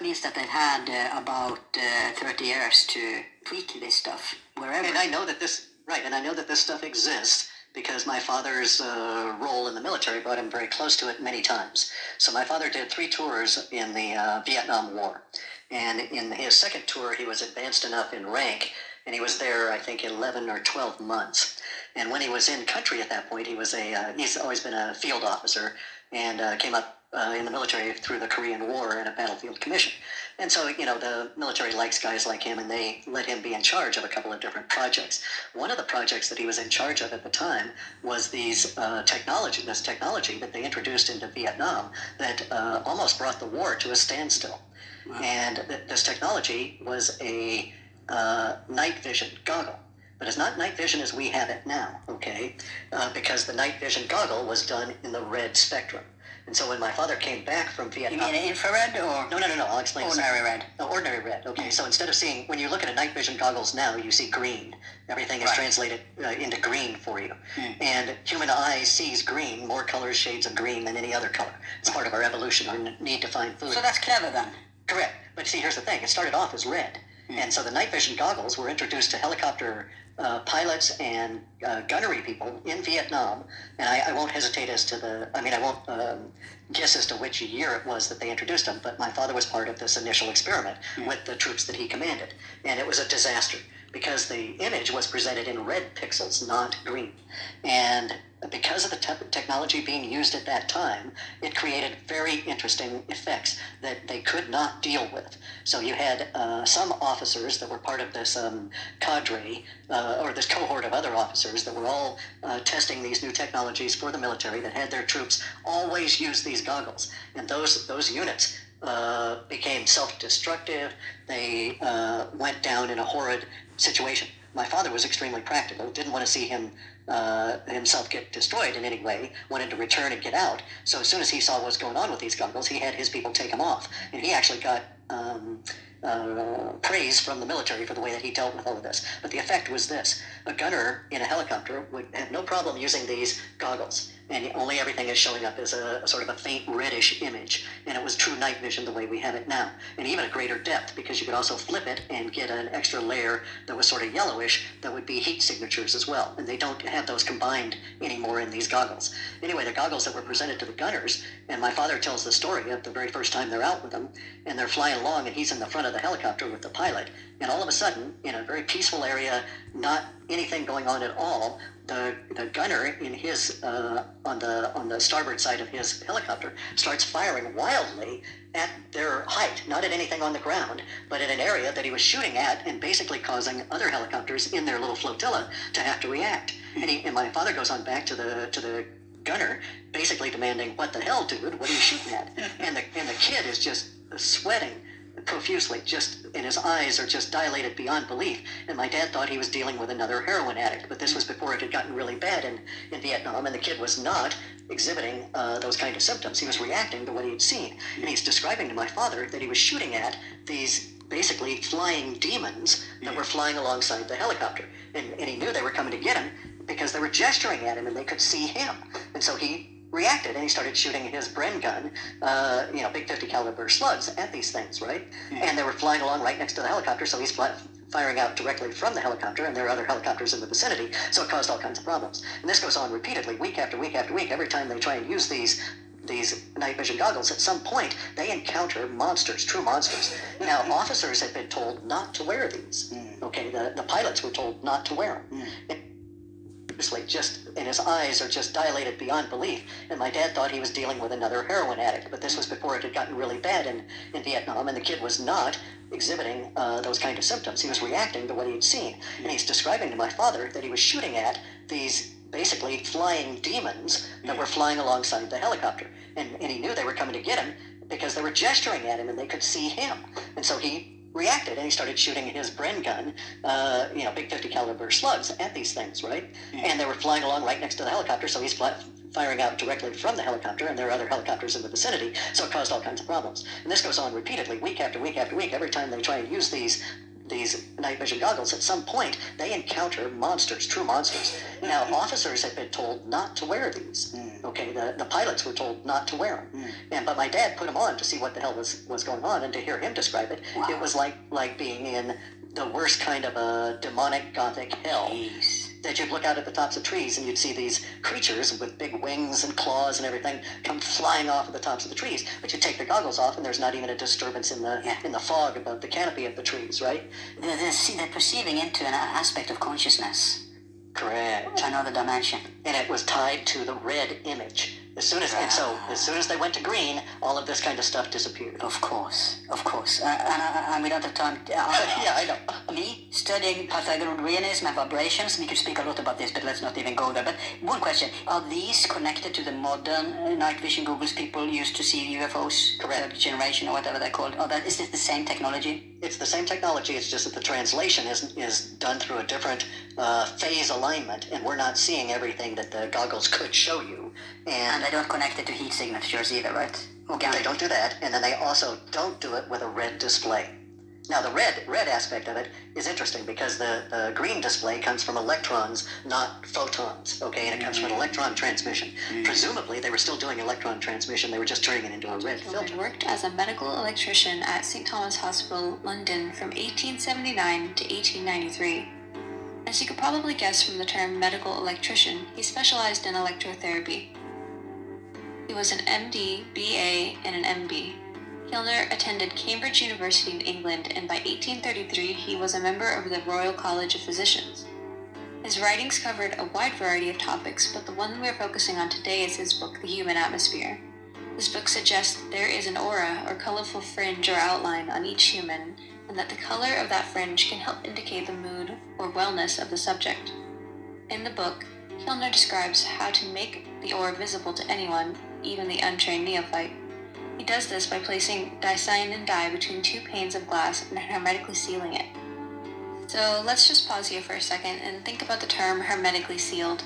means that they've had about 30 years to tweak this stuff wherever. And I know that this stuff exists because my father's role in the military brought him very close to it many times. So my father did 3 tours in the Vietnam War. And in his second tour, he was advanced enough in rank, and he was there, I think, 11 or 12 months. And when he was in country at that point, he's always been a field officer and came up in the military through the Korean War in a battlefield commission. And so, the military likes guys like him, and they let him be in charge of a couple of different projects. One of the projects that he was in charge of at the time was this technology that they introduced into Vietnam that almost brought the war to a standstill. Wow. And this technology was a night vision goggle. But it's not night vision as we have it now, okay? Because the night vision goggle was done in the red spectrum. And so when my father came back from Vietnam... You mean infrared or...? No, I'll explain. Ordinary red. No, ordinary red, okay. So instead of seeing... When you look at a night vision goggles now, you see green. Everything is translated into green for you. And human eye sees green, more colors, shades of green than any other color. It's part of our evolution, our need to find food. So that's clever then? Correct. But see, here's the thing. It started off as red. And so the night vision goggles were introduced to helicopter pilots and gunnery people in Vietnam. And I won't hesitate as to I won't guess as to which year it was that they introduced them, but my father was part of this initial experiment with the troops that he commanded. And it was a disaster because the image was presented in red pixels, not green. And because of the technology being used at that time, it created very interesting effects that they could not deal with. So you had some officers that were part of this cadre, or this cohort of other officers that were all testing these new technologies for the military that had their troops always use these goggles. And those units became self-destructive. They went down in a horrid situation. My father was extremely practical, didn't want to see himself get destroyed in any way, wanted to return and get out. So as soon as he saw what was going on with these goggles, he had his people take them off. And he actually got praise from the military for the way that he dealt with all of this. But the effect was this. A gunner in a helicopter would have no problem using these goggles, and only everything is showing up as a sort of a faint reddish image. And it was true night vision the way we have it now. And even a greater depth, because you could also flip it and get an extra layer that was sort of yellowish that would be heat signatures as well. And they don't have those combined anymore in these goggles. Anyway, the goggles that were presented to the gunners, and my father tells the story of the very first time they're out with them, and they're flying along, and he's in the front of the helicopter with the pilot, and all of a sudden, in a very peaceful area, not anything going on at all, the gunner in his on the starboard side of his helicopter starts firing wildly at their height, not at anything on the ground, but at an area that he was shooting at, and basically causing other helicopters in their little flotilla to have to react. And my father goes on back to the gunner, basically demanding, "What the hell, dude? What are you shooting at?" And the kid is just sweating profusely, and his eyes are just dilated beyond belief. And my dad thought he was dealing with another heroin addict, but this was before it had gotten really bad in Vietnam, and the kid was not exhibiting those kind of symptoms. He was reacting to what he had seen. And he's describing to my father that he was shooting at these basically flying demons that were flying alongside the helicopter. And he knew they were coming to get him because they were gesturing at him and they could see him. And so he reacted, and he started shooting his Bren gun, big 50 caliber slugs at these things, right? And they were flying along right next to the helicopter, so he's firing out directly from the helicopter, and there are other helicopters in the vicinity, so it caused all kinds of problems. And this goes on repeatedly, week after week after week. Every time they try and use these night vision goggles, at some point they encounter monsters, true monsters. Now, officers had been told not to wear these. Okay, the pilots were told not to wear them. And his eyes are just dilated beyond belief. And my dad thought he was dealing with another heroin addict, but this was before it had gotten really bad in Vietnam, and the kid was not exhibiting those kind of symptoms. He was reacting to what he had seen. And he's describing to my father that he was shooting at these basically flying demons that were flying alongside the helicopter. And he knew they were coming to get him because they were gesturing at him and they could see him. And so he reacted, and he started shooting his Bren gun, big 50 caliber slugs at these things, right? And they were flying along right next to the helicopter, so he's firing out directly from the helicopter, and there are other helicopters in the vicinity, so it caused all kinds of problems. And this goes on repeatedly, week after week after week. Every time they try and use these these night vision goggles, at some point they encounter monsters, true monsters. Now, officers had been told not to wear these. Okay, the pilots were told not to wear them. But my dad put them on to see what the hell was going on, and to hear him describe it, it was like being in the worst kind of a demonic gothic hell. Jeez. That you'd look out at the tops of trees and you'd see these creatures with big wings and claws and everything come flying off of the tops of the trees. But you take the goggles off and there's not even a disturbance in the fog above the canopy of the trees, right? They're perceiving into an aspect of consciousness. Correct. Another dimension. And it was tied to the red image. As soon as they went to green, all of this kind of stuff disappeared. Of course. And we don't have time. Yeah, I know. Me, studying Pythagoreanism and vibrations, we could speak a lot about this, but let's not even go there. But one question, are these connected to the modern night vision goggles people used to see UFOs? Correct. Third generation or whatever they're called. Is this the same technology? It's the same technology, it's just that the translation is done through a different phase alignment, and we're not seeing everything that the goggles could show you. And they don't connect it to heat signatures either, right? Organic. They don't do that, and then they also don't do it with a red display. Now, the red aspect of it is interesting because the green display comes from electrons, not photons, okay? And it comes from an electron transmission. Presumably, they were still doing electron transmission, they were just turning it into a red filter. Worked as a medical electrician at St. Thomas Hospital, London from 1879 to 1893. As you could probably guess from the term medical electrician, he specialized in electrotherapy. He was an MD, BA, and an MB. Kilner attended Cambridge University in England, and by 1833 he was a member of the Royal College of Physicians. His writings covered a wide variety of topics, but the one we're focusing on today is his book, The Human Atmosphere. This book suggests there is an aura or colorful fringe or outline on each human, and that the color of that fringe can help indicate the mood or wellness of the subject. In the book, Kilner describes how to make the aura visible to anyone, even the untrained neophyte. He does this by placing Dicyanin dye between two panes of glass and hermetically sealing it. So let's just pause here for a second and think about the term hermetically sealed.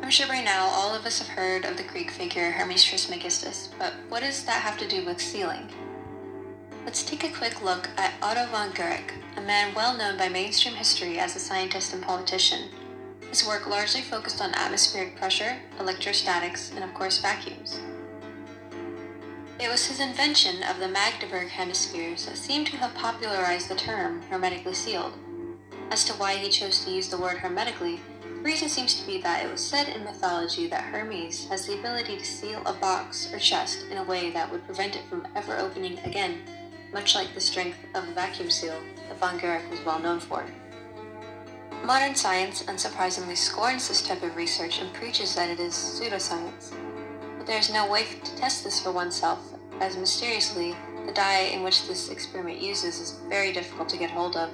I'm sure by now all of us have heard of the Greek figure Hermes Trismegistus, but what does that have to do with sealing? Let's take a quick look at Otto von Guericke, a man well known by mainstream history as a scientist and politician. His work largely focused on atmospheric pressure, electrostatics, and of course vacuums. It was his invention of the Magdeburg hemispheres that seemed to have popularized the term hermetically sealed. As to why he chose to use the word hermetically, the reason seems to be that it was said in mythology that Hermes has the ability to seal a box or chest in a way that would prevent it from ever opening again, much like the strength of a vacuum seal that von Guericke was well known for. Modern science unsurprisingly scorns this type of research and preaches that it is pseudoscience. But there is no way to test this for oneself, as mysteriously, the dye in which this experiment uses is very difficult to get hold of.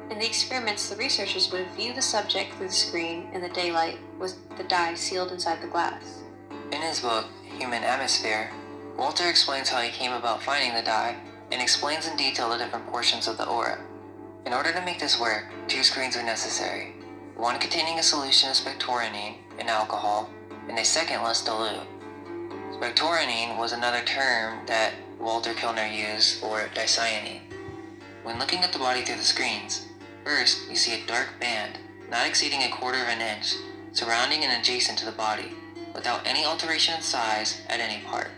In the experiments, the researchers would view the subject through the screen in the daylight with the dye sealed inside the glass. In his book, Human Atmosphere, Walter explains how he came about finding the dye and explains in detail the different portions of the aura. In order to make this work, two screens are necessary, one containing a solution of spectoranine, an alcohol, and a second less dilute. Spectoranine was another term that Walter Kilner used for dicyanine. When looking at the body through the screens, first you see a dark band, not exceeding a quarter of an inch, surrounding and adjacent to the body, without any alteration in size at any part.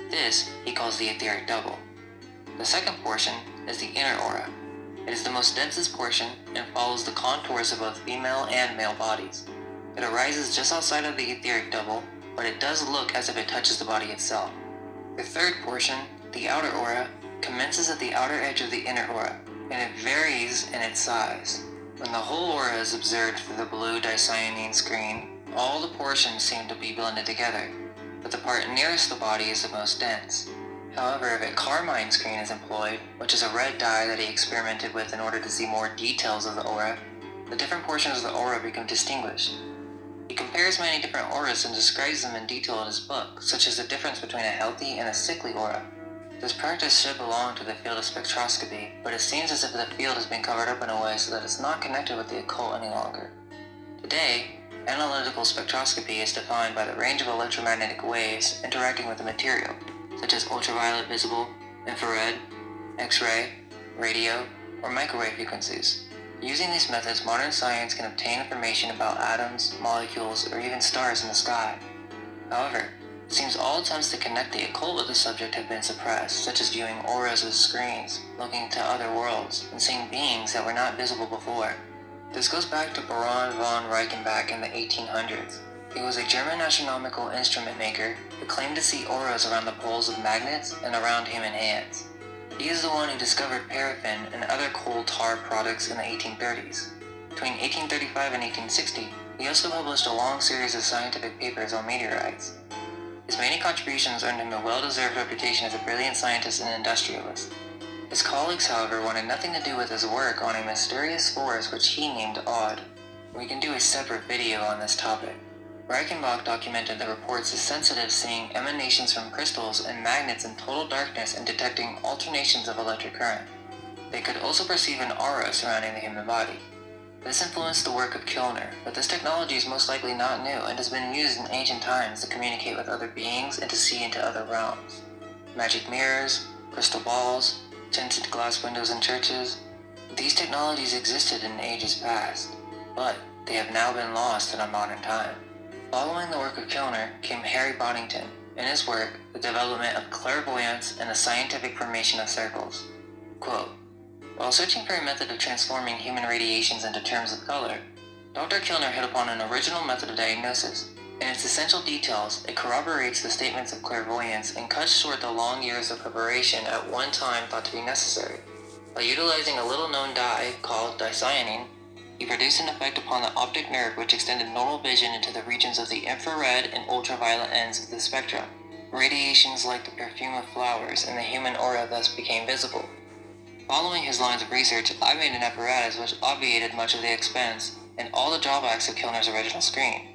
This he calls the etheric double. The second portion is the inner aura. It is the most densest portion and follows the contours of both female and male bodies. It arises just outside of the etheric double, but it does look as if it touches the body itself. The third portion, the outer aura, commences at the outer edge of the inner aura, and it varies in its size. When the whole aura is observed through the blue dicyanine screen, all the portions seem to be blended together, but the part nearest the body is the most dense. However, if a carmine screen is employed, which is a red dye that he experimented with in order to see more details of the aura, the different portions of the aura become distinguished. He compares many different auras and describes them in detail in his book, such as the difference between a healthy and a sickly aura. This practice should belong to the field of spectroscopy, but it seems as if the field has been covered up in a way so that it's not connected with the occult any longer. Today, analytical spectroscopy is defined by the range of electromagnetic waves interacting with the material, such as ultraviolet visible, infrared, X-ray, radio, or microwave frequencies. Using these methods, modern science can obtain information about atoms, molecules, or even stars in the sky. However, it seems all attempts to connect the occult with the subject have been suppressed, such as viewing auras with screens, looking to other worlds, and seeing beings that were not visible before. This goes back to Baron von Reichenbach in the 1800s. He was a German astronomical instrument maker who claimed to see auras around the poles of magnets and around human hands. He is the one who discovered paraffin and other coal tar products in the 1830s. Between 1835 and 1860, he also published a long series of scientific papers on meteorites. His many contributions earned him a well-deserved reputation as a brilliant scientist and industrialist. His colleagues, however, wanted nothing to do with his work on a mysterious force which he named Odd. We can do a separate video on this topic. Reichenbach documented the reports of sensitives seeing emanations from crystals and magnets in total darkness and detecting alternations of electric current. They could also perceive an aura surrounding the human body. This influenced the work of Kilner, but this technology is most likely not new and has been used in ancient times to communicate with other beings and to see into other realms. Magic mirrors, crystal balls, tinted glass windows in churches. These technologies existed in ages past, but they have now been lost in our modern time. Following the work of Kilner came Harry Boddington, in his work, The Development of Clairvoyance and the Scientific Formation of Circles. Quote, while searching for a method of transforming human radiations into terms of color, Dr. Kilner hit upon an original method of diagnosis. In its essential details, it corroborates the statements of clairvoyance and cuts short the long years of preparation at one time thought to be necessary. By utilizing a little-known dye called Dicyanin, he produced an effect upon the optic nerve which extended normal vision into the regions of the infrared and ultraviolet ends of the spectrum. Radiations like the perfume of flowers in the human aura thus became visible. Following his lines of research, I made an apparatus which obviated much of the expense and all the drawbacks of Kilner's original screen.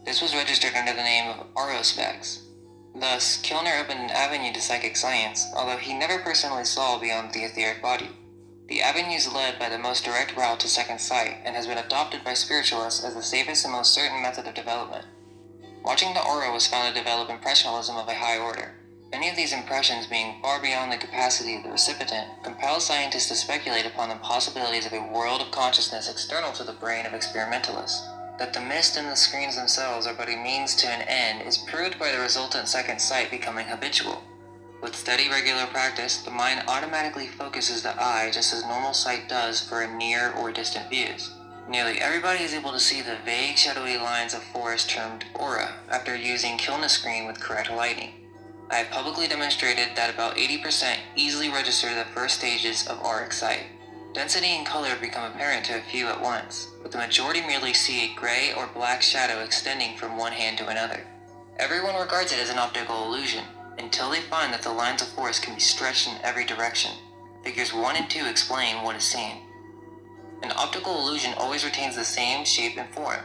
This was registered under the name of Aurospecs. Thus, Kilner opened an avenue to psychic science, although he never personally saw beyond the etheric body. The avenue is led by the most direct route to second sight and has been adopted by spiritualists as the safest and most certain method of development. Watching the aura was found to develop impressionism of a high order. Many of these impressions, being far beyond the capacity of the recipient, compel scientists to speculate upon the possibilities of a world of consciousness external to the brain of experimentalists. That the mist and the screens themselves are but a means to an end is proved by the resultant second sight becoming habitual. With steady regular practice, the mind automatically focuses the eye just as normal sight does for near or distant views. Nearly everybody is able to see the vague shadowy lines of forest termed aura after using Kilner's screen with correct lighting. I have publicly demonstrated that about 80% easily register the first stages of auric sight. Density and color become apparent to a few at once, but the majority merely see a gray or black shadow extending from one hand to another. Everyone regards it as an optical illusion, until they find that the lines of force can be stretched in every direction. Figures 1 and 2 explain what is seen. An optical illusion always retains the same shape and form.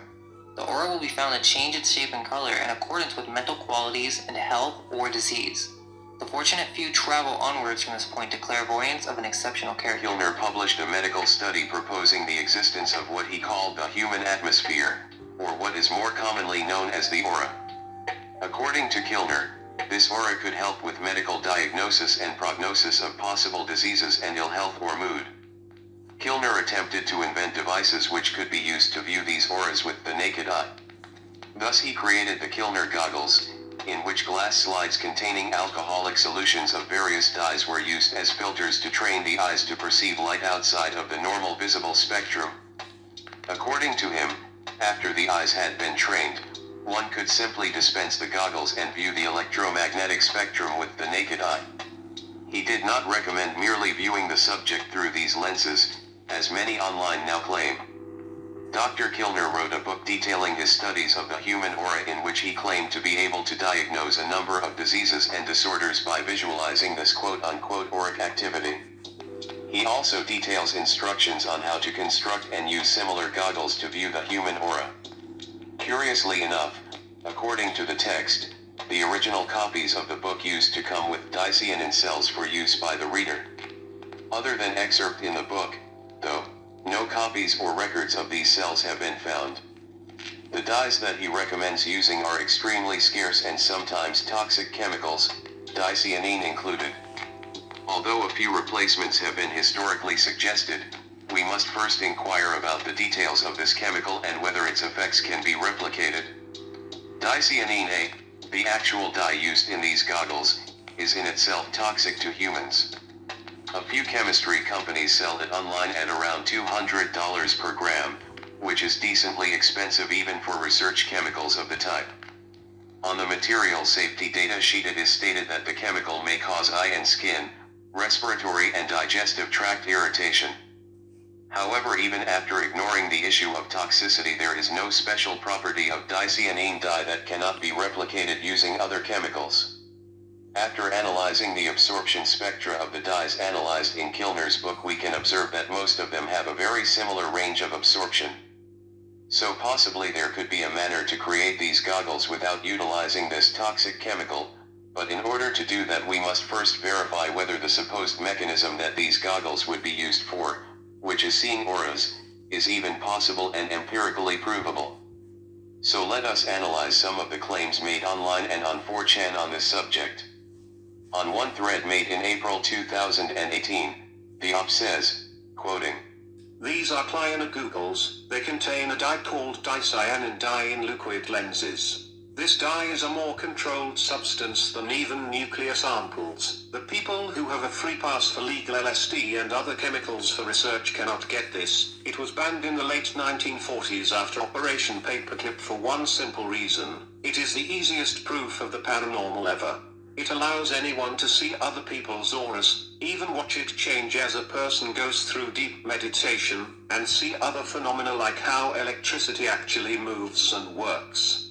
The aura will be found to change its shape and color in accordance with mental qualities and health or disease. The fortunate few travel onwards from this point to clairvoyance of an exceptional character. Kilner published a medical study proposing the existence of what he called the human atmosphere, or what is more commonly known as the aura. According to Kilner, this aura could help with medical diagnosis and prognosis of possible diseases and ill health or mood. Kilner attempted to invent devices which could be used to view these auras with the naked eye. Thus he created the Kilner goggles, in which glass slides containing alcoholic solutions of various dyes were used as filters to train the eyes to perceive light outside of the normal visible spectrum. According to him, after the eyes had been trained, one could simply dispense the goggles and view the electromagnetic spectrum with the naked eye. He did not recommend merely viewing the subject through these lenses, as many online now claim. Dr. Kilner wrote a book detailing his studies of the human aura in which he claimed to be able to diagnose a number of diseases and disorders by visualizing this quote-unquote auric activity. He also details instructions on how to construct and use similar goggles to view the human aura. Curiously enough, according to the text, the original copies of the book used to come with Dicyanin cells for use by the reader. Other than excerpt in the book, though, no copies or records of these cells have been found. The dyes that he recommends using are extremely scarce and sometimes toxic chemicals, Dicyanin included. Although a few replacements have been historically suggested, we must first inquire about the details of this chemical and whether its effects can be replicated. Dicyanin A, the actual dye used in these goggles, is in itself toxic to humans. A few chemistry companies sell it online at around $200 per gram, which is decently expensive even for research chemicals of the type. On the material safety data sheet it is stated that the chemical may cause eye and skin, respiratory and digestive tract irritation. However, even after ignoring the issue of toxicity, there is no special property of dicyanin dye that cannot be replicated using other chemicals. After analyzing the absorption spectra of the dyes analyzed in Kilner's book, we can observe that most of them have a very similar range of absorption. So possibly there could be a manner to create these goggles without utilizing this toxic chemical, but in order to do that we must first verify whether the supposed mechanism that these goggles would be used for, which is seeing auras, is even possible and empirically provable. So let us analyze some of the claims made online and on 4chan on this subject. On one thread made in April 2018, the op says, quoting, "These are Pliana googles. They contain a dye called dicyanin dye in liquid lenses. This dye is a more controlled substance than even nuclear samples. The people who have a free pass for legal LSD and other chemicals for research cannot get this. It was banned in the late 1940s after Operation Paperclip for one simple reason. It is the easiest proof of the paranormal ever. It allows anyone to see other people's auras, even watch it change as a person goes through deep meditation, and see other phenomena like how electricity actually moves and works.